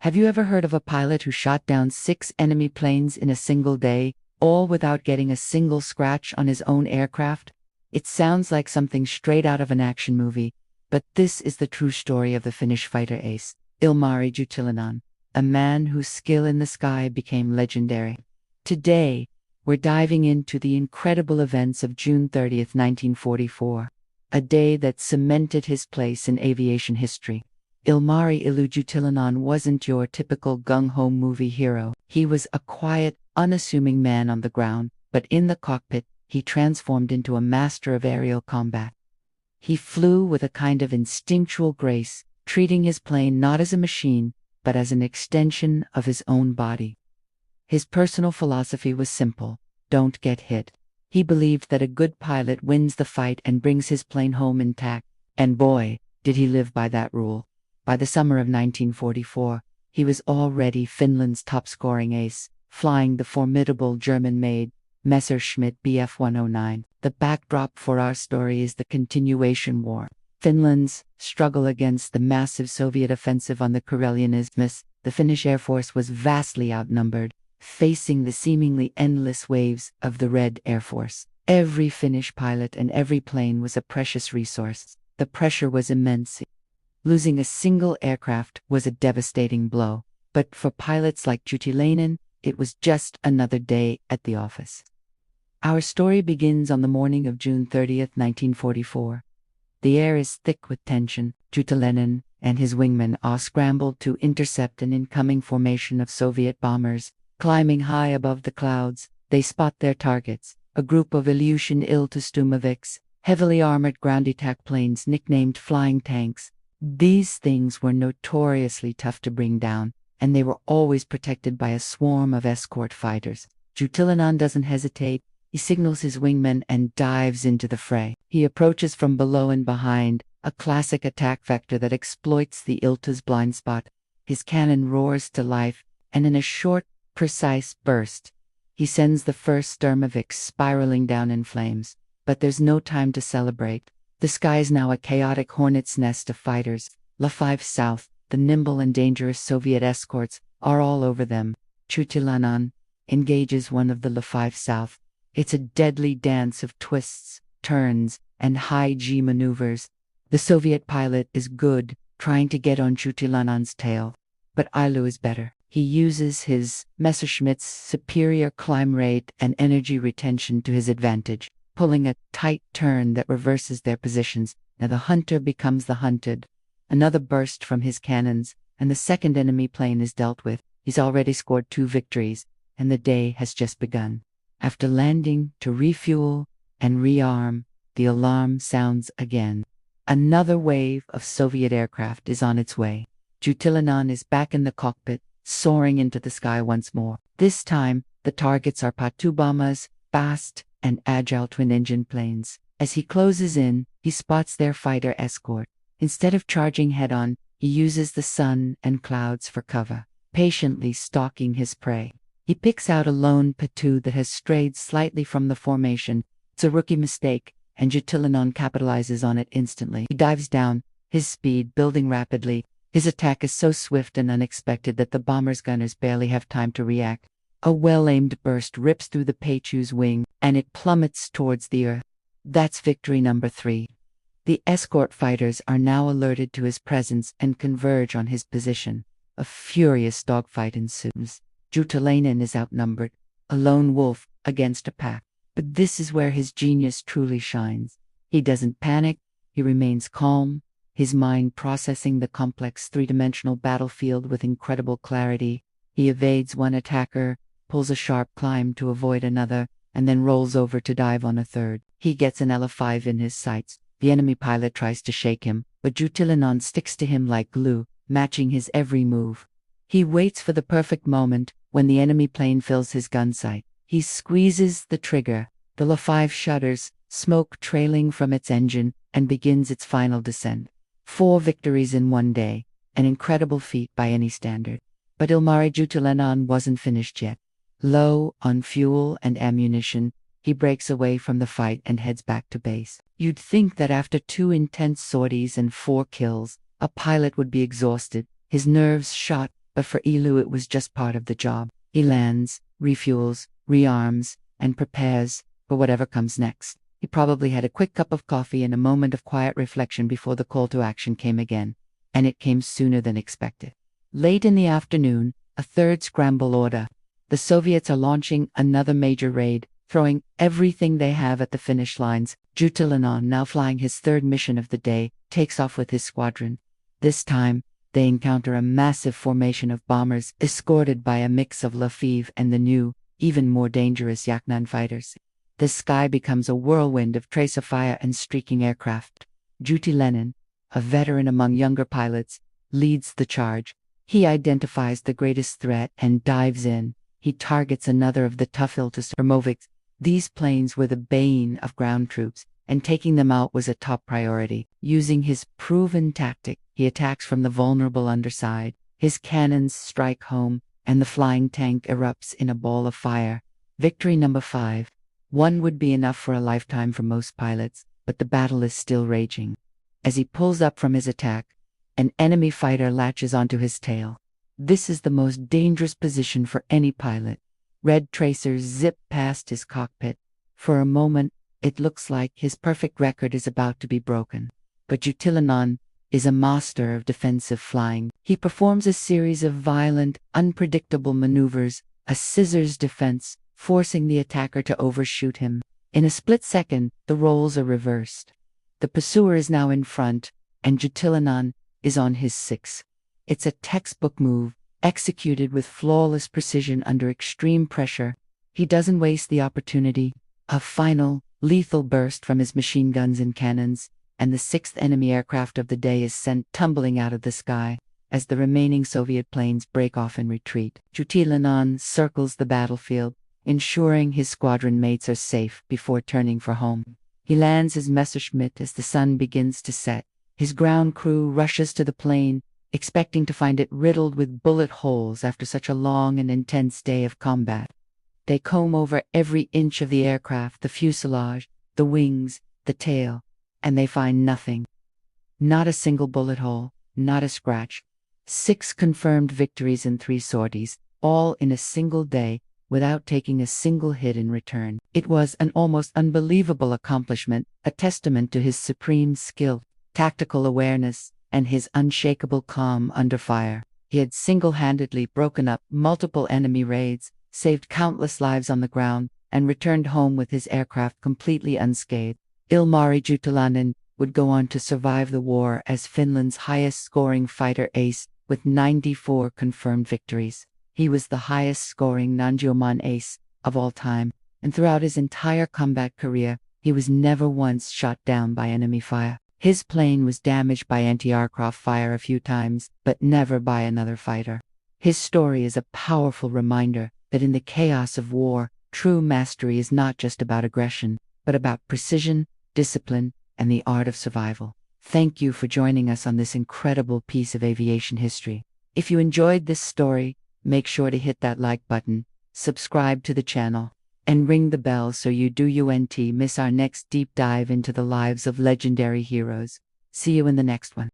Have you ever heard of a pilot who shot down 6 enemy planes in a single day, all without getting a single scratch on his own aircraft? It sounds like something straight out of an action movie, but this is the true story of the Finnish fighter ace, Ilmari Juutilainen, a man whose skill in the sky became legendary. Today, we're diving into the incredible events of June 30th, 1944, a day that cemented his place in aviation history. Ilmari Juutilainen wasn't your typical gung-ho movie hero. He was a quiet, unassuming man on the ground, but in the cockpit, he transformed into a master of aerial combat. He flew with a kind of instinctual grace, treating his plane not as a machine, but as an extension of his own body. His personal philosophy was simple: don't get hit. He believed that a good pilot wins the fight and brings his plane home intact. And boy, did he live by that rule. By the summer of 1944, he was already Finland's top-scoring ace, flying the formidable German-made Messerschmitt Bf-109. The backdrop for our story is the continuation war. Finland's struggle against the massive Soviet offensive on the Karelian Isthmus. The Finnish Air Force was vastly outnumbered, facing the seemingly endless waves of the Red Air Force. Every Finnish pilot and every plane was a precious resource. The pressure was immense. Losing a single aircraft was a devastating blow, but for pilots like Juutilainen, it was just another day at the office. Our story begins on the morning of June 30th, 1944. The air is thick with tension. Juutilainen and his wingmen are scrambled to intercept an incoming formation of Soviet bombers. Climbing high above the clouds, they spot their targets, a group of Ilyushin Il-Tustumovics, heavily armored ground attack planes nicknamed flying tanks. These things were notoriously tough to bring down, and they were always protected by a swarm of escort fighters. Juutilainen doesn't hesitate. He signals his wingmen and dives into the fray. He approaches from below and behind, a classic attack vector that exploits the Ilta's blind spot. His cannon roars to life, and in a short, precise burst, he sends the first Sturmovik spiraling down in flames. But there's no time to celebrate. The sky is now a chaotic hornet's nest of fighters. WWII South, the nimble and dangerous Soviet escorts, are all over them. Juutilainen engages one of the WWII South. It's a deadly dance of twists, turns, and high G maneuvers. The Soviet pilot is good, trying to get on Juutilainen's tail. But Ilu is better. He uses his Messerschmitt's superior climb rate and energy retention to his advantage, pulling a tight turn that reverses their positions. Now the hunter becomes the hunted. Another burst from his cannons, and the second enemy plane is dealt with. He's already scored 2 victories, and the day has just begun. After landing to refuel and rearm, the alarm sounds again. Another wave of Soviet aircraft is on its way. Juutilainen is back in the cockpit, soaring into the sky once more. This time, the targets are Patu bombers, fast and agile twin-engine planes. As he closes in, he spots their fighter escort. Instead of charging head-on, he uses the sun and clouds for cover, patiently stalking his prey. He picks out a lone Patu that has strayed slightly from the formation. It's a rookie mistake, and Juutilainen capitalizes on it instantly. He dives down, his speed building rapidly. His attack is so swift and unexpected that the bomber's gunners barely have time to react. A well-aimed burst rips through the Patu's wing, and it plummets towards the earth. That's victory number 3. The escort fighters are now alerted to his presence and converge on his position. A furious dogfight ensues. Juutilainen is outnumbered, a lone wolf against a pack. But this is where his genius truly shines. He doesn't panic, he remains calm, his mind processing the complex three-dimensional battlefield with incredible clarity. He evades one attacker, pulls a sharp climb to avoid another, and then rolls over to dive on a third. He gets an L5 in his sights. The enemy pilot tries to shake him, but Juutilainen sticks to him like glue, matching his every move. He waits for the perfect moment when the enemy plane fills his gun sight. He squeezes the trigger. The WWII shudders, smoke trailing from its engine, and begins its final descent. 4 victories in one day, an incredible feat by any standard. But Ilmari Juutilainen wasn't finished yet. Low on fuel and ammunition, he breaks away from the fight and heads back to base. You'd think that after 2 intense sorties and 4 kills, a pilot would be exhausted, his nerves shot, but for Ilu it was just part of the job. He lands, refuels, rearms, and prepares for whatever comes next. He probably had a quick cup of coffee and a moment of quiet reflection before the call to action came again, and it came sooner than expected. Late in the afternoon, a third scramble order. The Soviets are launching another major raid, throwing everything they have at the Finnish lines. Juutilainen, now flying his third mission of the day, takes off with his squadron. This time, they encounter a massive formation of bombers escorted by a mix of Lafave and the new, even more dangerous Yaknan fighters. The sky becomes a whirlwind of tracer fire and streaking aircraft. Juutilainen, a veteran among younger pilots, leads the charge. He identifies the greatest threat and dives in. He targets another of the tough Ilmari. These planes were the bane of ground troops, and taking them out was a top priority. Using his proven tactic, he attacks from the vulnerable underside. His cannons strike home, and the flying tank erupts in a ball of fire. Victory number 5. One would be enough for a lifetime for most pilots, but the battle is still raging. As he pulls up from his attack, an enemy fighter latches onto his tail. This is the most dangerous position for any pilot. Red tracers zip past his cockpit. For a moment, it looks like his perfect record is about to be broken. But Juutilainen is a master of defensive flying. He performs a series of violent, unpredictable maneuvers, a scissors defense, forcing the attacker to overshoot him. In a split second, the roles are reversed. The pursuer is now in front, and Juutilainen is on his 6. It's a textbook move, executed with flawless precision under extreme pressure. He doesn't waste the opportunity. A final, lethal burst from his machine guns and cannons, and the 6th enemy aircraft of the day is sent tumbling out of the sky as the remaining Soviet planes break off in retreat. Juutilainen circles the battlefield, ensuring his squadron mates are safe before turning for home. He lands his Messerschmitt as the sun begins to set. His ground crew rushes to the plane, expecting to find it riddled with bullet holes after such a long and intense day of combat. They comb over every inch of the aircraft, the fuselage, the wings, the tail, and they find nothing. Not a single bullet hole, not a scratch. 6 confirmed victories in 3 sorties, all in a single day, without taking a single hit in return. It was an almost unbelievable accomplishment, a testament to his supreme skill, tactical awareness, and his unshakable calm under fire. He had single-handedly broken up multiple enemy raids, saved countless lives on the ground, and returned home with his aircraft completely unscathed. Ilmari Juutilainen would go on to survive the war as Finland's highest-scoring fighter ace with 94 confirmed victories. He was the highest-scoring non-German ace of all time, and throughout his entire combat career, he was never once shot down by enemy fire. His plane was damaged by anti-aircraft fire a few times, but never by another fighter. His story is a powerful reminder that in the chaos of war, true mastery is not just about aggression, but about precision, discipline, and the art of survival. Thank you for joining us on this incredible piece of aviation history. If you enjoyed this story, make sure to hit that like button, subscribe to the channel, and ring the bell so you don't miss our next deep dive into the lives of legendary heroes. See you in the next one.